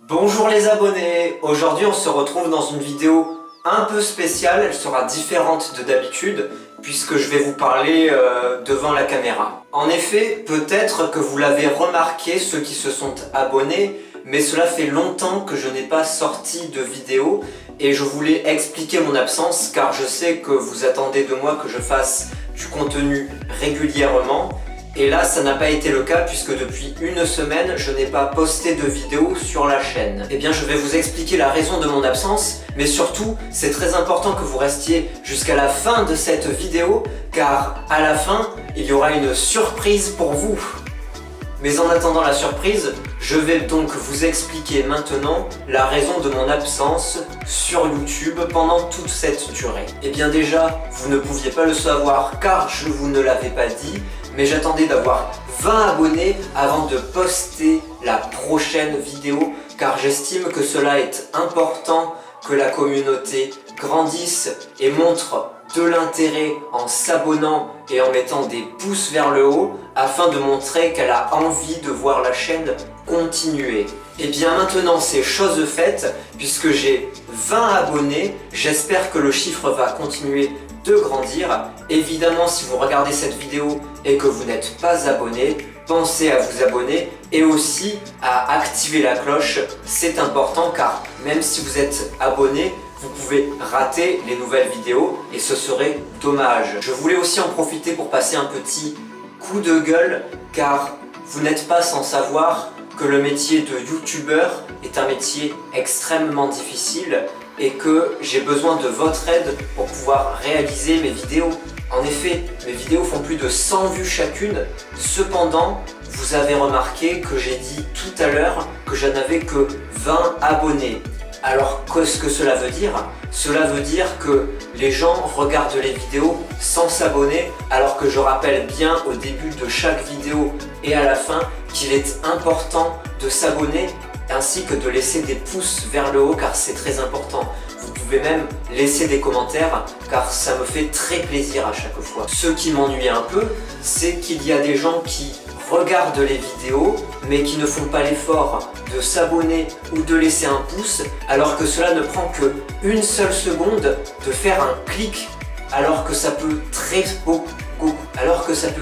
Bonjour les abonnés, aujourd'hui on se retrouve dans une vidéo un peu spéciale, elle sera différente de d'habitude puisque je vais vous parler devant la caméra. En effet, peut-être que vous l'avez remarqué ceux qui se sont abonnés, mais cela fait longtemps que je n'ai pas sorti de vidéo et je voulais expliquer mon absence car je sais que vous attendez de moi que je fasse du contenu régulièrement. Et là, ça n'a pas été le cas puisque depuis une semaine, je n'ai pas posté de vidéo sur la chaîne. Eh bien, je vais vous expliquer la raison de mon absence, mais surtout, c'est très important que vous restiez jusqu'à la fin de cette vidéo, car à la fin, il y aura une surprise pour vous. Mais en attendant la surprise, je vais donc vous expliquer maintenant la raison de mon absence sur YouTube pendant toute cette durée. Eh bien déjà, vous ne pouviez pas le savoir car je vous ne l'avais pas dit, mais j'attendais d'avoir 20 abonnés avant de poster la prochaine vidéo car j'estime que cela est important que la communauté grandisse et montre de l'intérêt en s'abonnant et en mettant des pouces vers le haut afin de montrer qu'elle a envie de voir la chaîne continuer. Et bien maintenant c'est chose faite puisque j'ai 20 abonnés, j'espère que le chiffre va continuer de grandir. Évidemment, si vous regardez cette vidéo et que vous n'êtes pas abonné, pensez à vous abonner et aussi à activer la cloche, c'est important car même si vous êtes abonné, vous pouvez rater les nouvelles vidéos et ce serait dommage. Je voulais aussi en profiter pour passer un petit coup de gueule car vous n'êtes pas sans savoir que le métier de youtubeur est un métier extrêmement difficile et que j'ai besoin de votre aide pour pouvoir réaliser mes vidéos. En effet, mes vidéos font plus de 100 vues chacune, cependant, vous avez remarqué que j'ai dit tout à l'heure que je n'avais que 20 abonnés. Alors qu'est-ce que cela veut dire? Cela veut dire que les gens regardent les vidéos sans s'abonner, alors que je rappelle bien au début de chaque vidéo et à la fin qu'il est important de s'abonner ainsi que de laisser des pouces vers le haut car c'est très important. Vous pouvez même laisser des commentaires car ça me fait très plaisir à chaque fois. Ce qui m'ennuie un peu, c'est qu'il y a des gens qui regardent les vidéos mais qui ne font pas l'effort de s'abonner ou de laisser un pouce alors que cela ne prend que une seule seconde de faire un clic alors que ça peut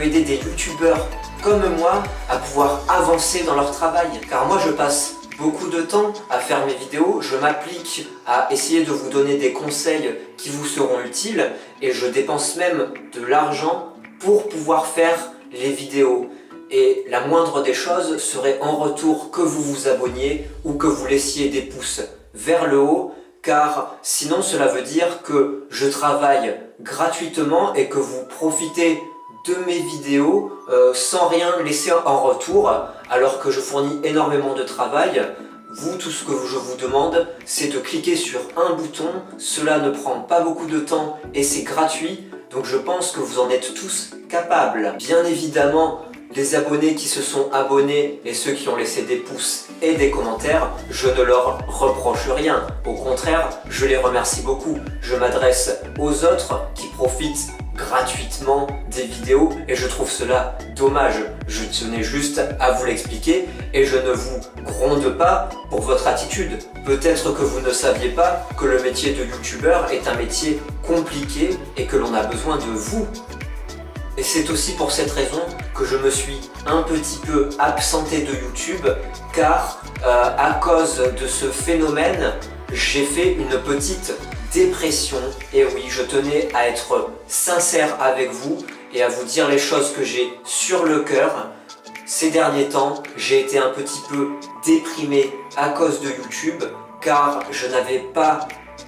aider des youtubeurs comme moi à pouvoir avancer dans leur travail. Car moi je passe beaucoup de temps à faire mes vidéos, je m'applique à essayer de vous donner des conseils qui vous seront utiles et je dépense même de l'argent pour pouvoir faire les vidéos. Et la moindre des choses serait en retour que vous vous abonniez ou que vous laissiez des pouces vers le haut car sinon cela veut dire que je travaille gratuitement et que vous profitez de mes vidéos sans rien laisser en retour alors que je fournis énormément de travail. Vous, tout ce que je vous demande, c'est de cliquer sur un bouton, cela ne prend pas beaucoup de temps et c'est gratuit, donc je pense que vous en êtes tous capables. Bien évidemment, les abonnés qui se sont abonnés et ceux qui ont laissé des pouces et des commentaires, je ne leur reproche rien. Au contraire, je les remercie beaucoup. Je m'adresse aux autres qui profitent gratuitement des vidéos et je trouve cela dommage. Je tenais juste à vous l'expliquer et je ne vous gronde pas pour votre attitude. Peut-être que vous ne saviez pas que le métier de youtubeur est un métier compliqué et que l'on a besoin de vous. Et c'est aussi pour cette raison que je me suis un petit peu absenté de YouTube car à cause de ce phénomène, j'ai fait une petite dépression. Et oui, je tenais à être sincère avec vous et à vous dire les choses que j'ai sur le cœur. Ces derniers temps, j'ai été un petit peu déprimé à cause de YouTube car je n'avais pas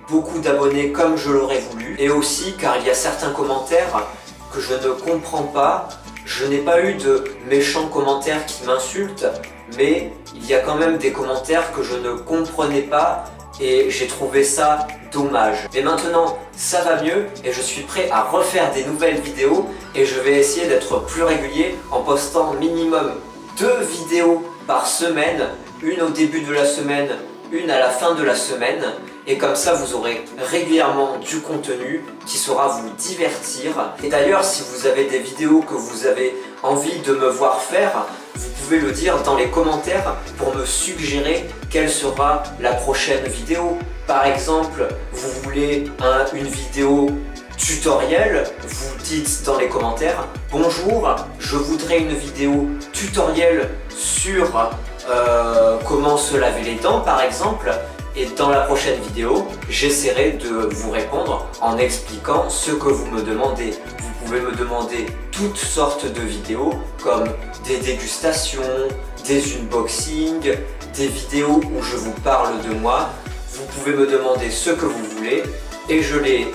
beaucoup d'abonnés comme je l'aurais voulu et aussi car il y a certains commentaires que je ne comprends pas. Je n'ai pas eu de méchants commentaires qui m'insultent, mais il y a quand même des commentaires que je ne comprenais pas et j'ai trouvé ça dommage. Mais maintenant, ça va mieux et je suis prêt à refaire des nouvelles vidéos et je vais essayer d'être plus régulier en postant minimum 2 vidéos par semaine, une au début de la semaine, une à la fin de la semaine. Et comme ça, vous aurez régulièrement du contenu qui saura vous divertir. Et d'ailleurs, si vous avez des vidéos que vous avez envie de me voir faire, vous pouvez le dire dans les commentaires pour me suggérer quelle sera la prochaine vidéo. Par exemple, vous voulez une vidéo tutoriel, vous dites dans les commentaires « Bonjour, je voudrais une vidéo tutoriel sur comment se laver les dents par exemple ». Et dans la prochaine vidéo, j'essaierai de vous répondre en expliquant ce que vous me demandez. Vous pouvez me demander toutes sortes de vidéos comme des dégustations, des unboxings, des vidéos où je vous parle de moi. Vous pouvez me demander ce que vous voulez et je les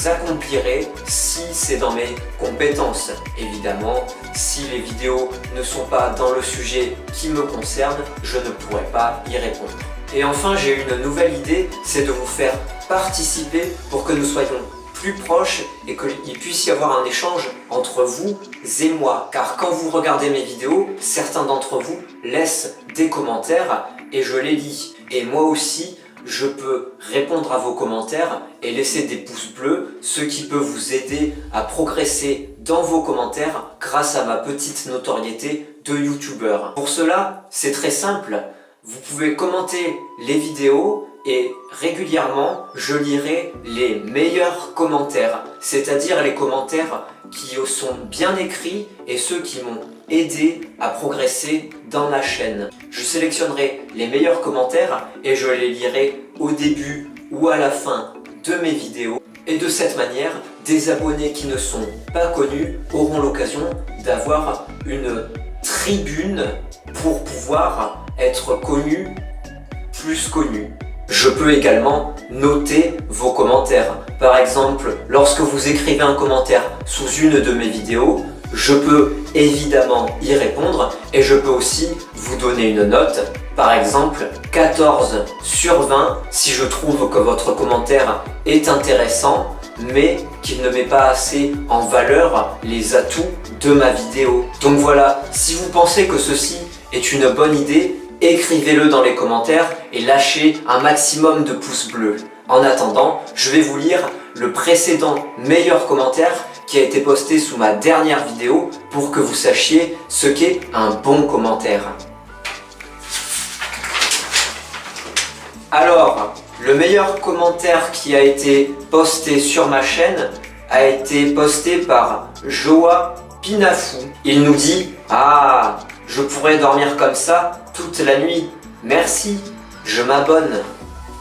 accomplirai si c'est dans mes compétences. Évidemment, si les vidéos ne sont pas dans le sujet qui me concerne, je ne pourrai pas y répondre. Et enfin, j'ai une nouvelle idée, c'est de vous faire participer pour que nous soyons plus proches et qu'il puisse y avoir un échange entre vous et moi. Car quand vous regardez mes vidéos, certains d'entre vous laissent des commentaires et je les lis. Et moi aussi, je peux répondre à vos commentaires et laisser des pouces bleus, ce qui peut vous aider à progresser dans vos commentaires grâce à ma petite notoriété de youtubeur. Pour cela, c'est très simple. Vous pouvez commenter les vidéos et régulièrement, je lirai les meilleurs commentaires, c'est-à-dire les commentaires qui sont bien écrits et ceux qui m'ont aidé à progresser dans ma chaîne. Je sélectionnerai les meilleurs commentaires et je les lirai au début ou à la fin de mes vidéos. Et de cette manière, des abonnés qui ne sont pas connus auront l'occasion d'avoir une tribune pour pouvoir être connu, plus connu. Je peux également noter vos commentaires. Par exemple, lorsque vous écrivez un commentaire sous une de mes vidéos, je peux évidemment y répondre et je peux aussi vous donner une note. Par exemple, 14 sur 20 si je trouve que votre commentaire est intéressant mais qu'il ne met pas assez en valeur les atouts de ma vidéo. Donc voilà, si vous pensez que ceci est une bonne idée, écrivez-le dans les commentaires et lâchez un maximum de pouces bleus. En attendant, je vais vous lire le précédent meilleur commentaire qui a été posté sous ma dernière vidéo pour que vous sachiez ce qu'est un bon commentaire. Alors, le meilleur commentaire qui a été posté sur ma chaîne a été posté par Joa Pinafou. Il nous dit « Ah, je pourrais dormir comme ça toute la nuit. Merci, je m'abonne. »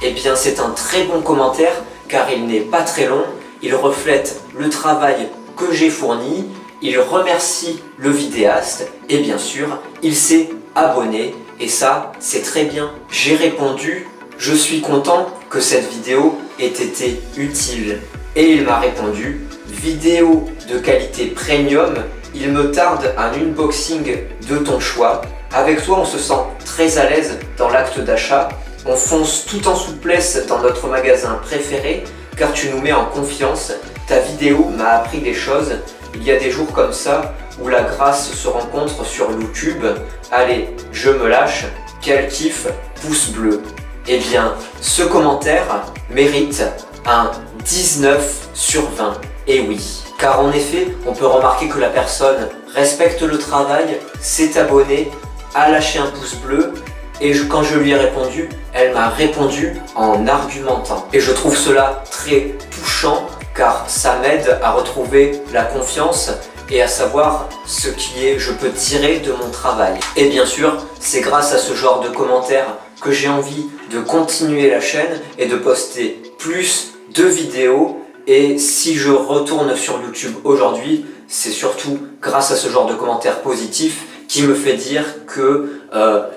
Eh bien, c'est un très bon commentaire car il n'est pas très long. Il reflète le travail que j'ai fourni. Il remercie le vidéaste et bien sûr, il s'est abonné. Et ça, c'est très bien. J'ai répondu « Je suis content que cette vidéo ait été utile. » Et il m'a répondu « Vidéo de qualité premium, il me tarde un unboxing de ton choix. Avec toi, on se sent très à l'aise dans l'acte d'achat. On fonce tout en souplesse dans notre magasin préféré car tu nous mets en confiance. Ta vidéo m'a appris des choses. Il y a des jours comme ça où la grâce se rencontre sur YouTube. Allez, je me lâche. Quel kiff, pouce bleu. » Eh bien, ce commentaire mérite un 19 sur 20. Et oui, car en effet, on peut remarquer que la personne respecte le travail, s'est abonnée, a lâché un pouce bleu et quand je lui ai répondu, elle m'a répondu en argumentant. Et je trouve cela très touchant car ça m'aide à retrouver la confiance et à savoir ce je peux tirer de mon travail. Et bien sûr, c'est grâce à ce genre de commentaires que j'ai envie de continuer la chaîne et de poster plus de vidéos. Et si je retourne sur YouTube aujourd'hui, c'est surtout grâce à ce genre de commentaires positifs qui me fait dire que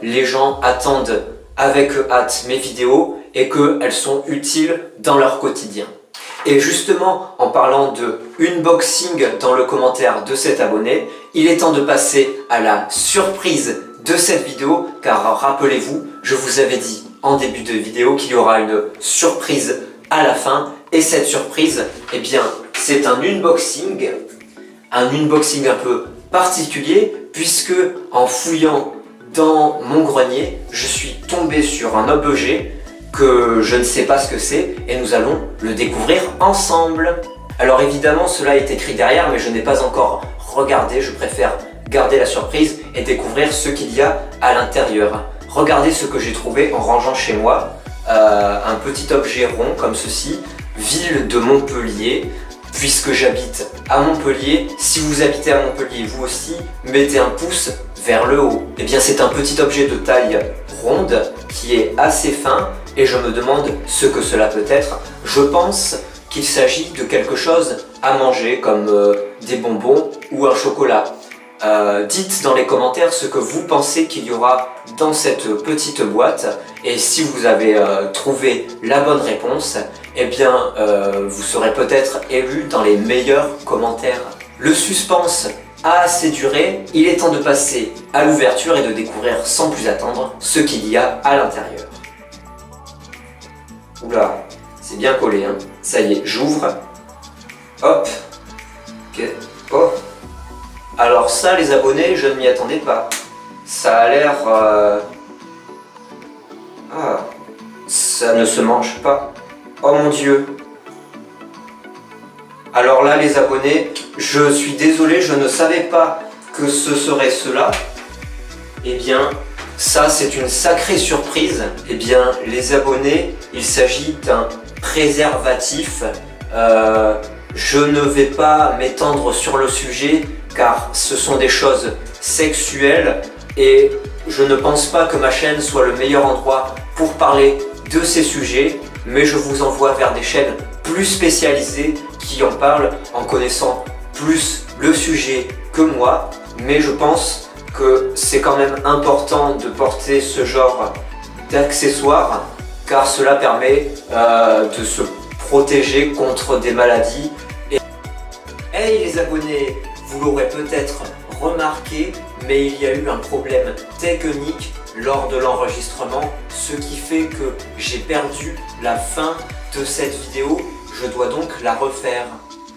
les gens attendent avec hâte mes vidéos et qu'elles sont utiles dans leur quotidien. Et justement, en parlant de unboxing dans le commentaire de cet abonné, il est temps de passer à la surprise de cette vidéo, car rappelez-vous, je vous avais dit en début de vidéo qu'il y aura une surprise à la fin, et cette surprise, eh bien, c'est un unboxing un peu particulier, puisque en fouillant dans mon grenier, je suis tombé sur un objet que je ne sais pas ce que c'est et nous allons le découvrir ensemble. Alors évidemment cela est écrit derrière mais je n'ai pas encore regardé, je préfère garder la surprise et découvrir ce qu'il y a à l'intérieur. Regardez ce que j'ai trouvé en rangeant chez moi, un petit objet rond comme ceci, ville de Montpellier. Puisque j'habite à Montpellier, si vous habitez à Montpellier vous aussi, mettez un pouce vers le haut. Eh bien c'est un petit objet de taille ronde qui est assez fin et je me demande ce que cela peut être. Je pense qu'il s'agit de quelque chose à manger comme des bonbons ou un chocolat. Dites dans les commentaires ce que vous pensez qu'il y aura dans cette petite boîte et si vous avez trouvé la bonne réponse, eh bien vous serez peut-être élu dans les meilleurs commentaires. Le suspense a assez duré, il est temps de passer à l'ouverture et de découvrir sans plus attendre ce qu'il y a à l'intérieur. Oula, c'est bien collé, hein. Ça y est, j'ouvre. Hop. Ok. Oh. Alors ça, les abonnés, je ne m'y attendais pas. Ça a l'air... Ah, ça ne se mange pas. Oh mon Dieu. Alors là, les abonnés, je suis désolé, je ne savais pas que ce serait cela. Eh bien, ça, c'est une sacrée surprise. Eh bien, les abonnés, il s'agit d'un préservatif. Je ne vais pas m'étendre sur le sujet car ce sont des choses sexuelles et je ne pense pas que ma chaîne soit le meilleur endroit pour parler de ces sujets, mais je vous envoie vers des chaînes plus spécialisées qui en parlent en connaissant plus le sujet que moi, mais je pense que c'est quand même important de porter ce genre d'accessoires car cela permet de se protéger contre des maladies. Hey les abonnés, vous l'aurez peut-être remarqué, mais il y a eu un problème technique lors de l'enregistrement, ce qui fait que j'ai perdu la fin de cette vidéo, je dois donc la refaire.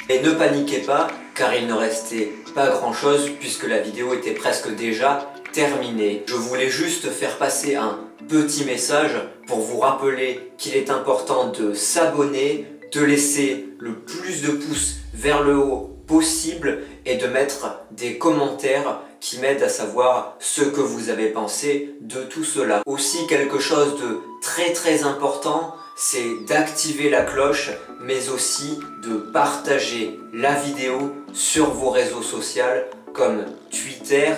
Et ne paniquez pas, car il ne restait pas grand chose puisque la vidéo était presque déjà terminée. Je voulais juste faire passer un petit message pour vous rappeler qu'il est important de s'abonner, de laisser le plus de pouces vers le haut possible et de mettre des commentaires qui m'aident à savoir ce que vous avez pensé de tout cela. Aussi quelque chose de très important, c'est d'activer la cloche mais aussi de partager la vidéo sur vos réseaux sociaux comme Twitter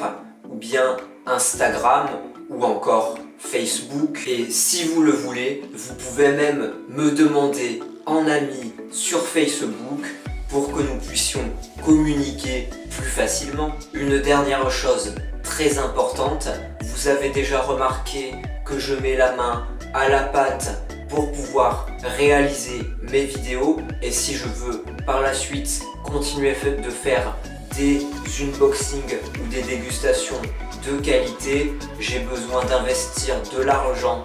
ou bien Instagram ou encore Facebook. Et si vous le voulez, vous pouvez même me demander en ami sur Facebook pour que nous puissions communiquer plus facilement. Une dernière chose très importante, vous avez déjà remarqué que je mets la main à la pâte pour pouvoir réaliser mes vidéos et si je veux par la suite continuer de faire des unboxings ou des dégustations de qualité, j'ai besoin d'investir de l'argent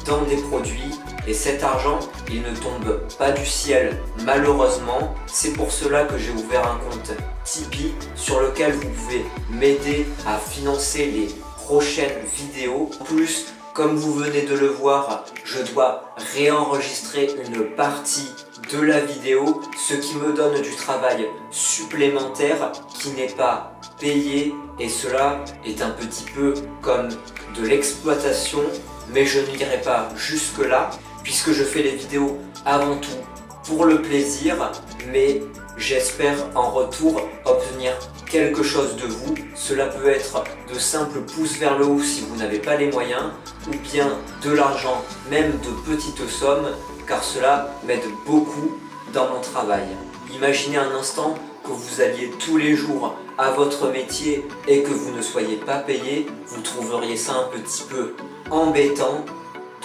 dans des produits et cet argent il ne tombe pas du ciel malheureusement. C'est pour cela que j'ai ouvert un compte Tipeee sur lequel vous pouvez m'aider à financer les prochaines vidéos. En plus, comme vous venez de le voir, je dois réenregistrer une partie de la vidéo, ce qui me donne du travail supplémentaire qui n'est pas payé et cela est un petit peu comme de l'exploitation, mais je n'irai pas jusque là puisque je fais les vidéos avant tout pour le plaisir, mais j'espère en retour obtenir quelque chose de vous. Cela peut être de simples pouces vers le haut si vous n'avez pas les moyens, ou bien de l'argent, même de petites sommes, car cela m'aide beaucoup dans mon travail. Imaginez un instant que vous alliez tous les jours à votre métier et que vous ne soyez pas payé, vous trouveriez ça un petit peu embêtant.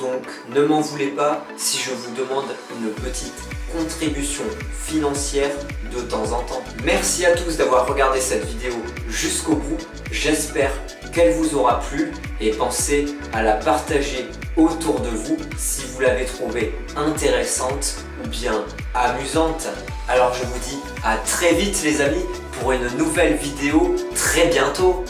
Donc ne m'en voulez pas si je vous demande une petite contribution financière de temps en temps. Merci à tous d'avoir regardé cette vidéo jusqu'au bout. J'espère qu'elle vous aura plu et pensez à la partager autour de vous si vous l'avez trouvée intéressante ou bien amusante. Alors je vous dis à très vite les amis pour une nouvelle vidéo très bientôt.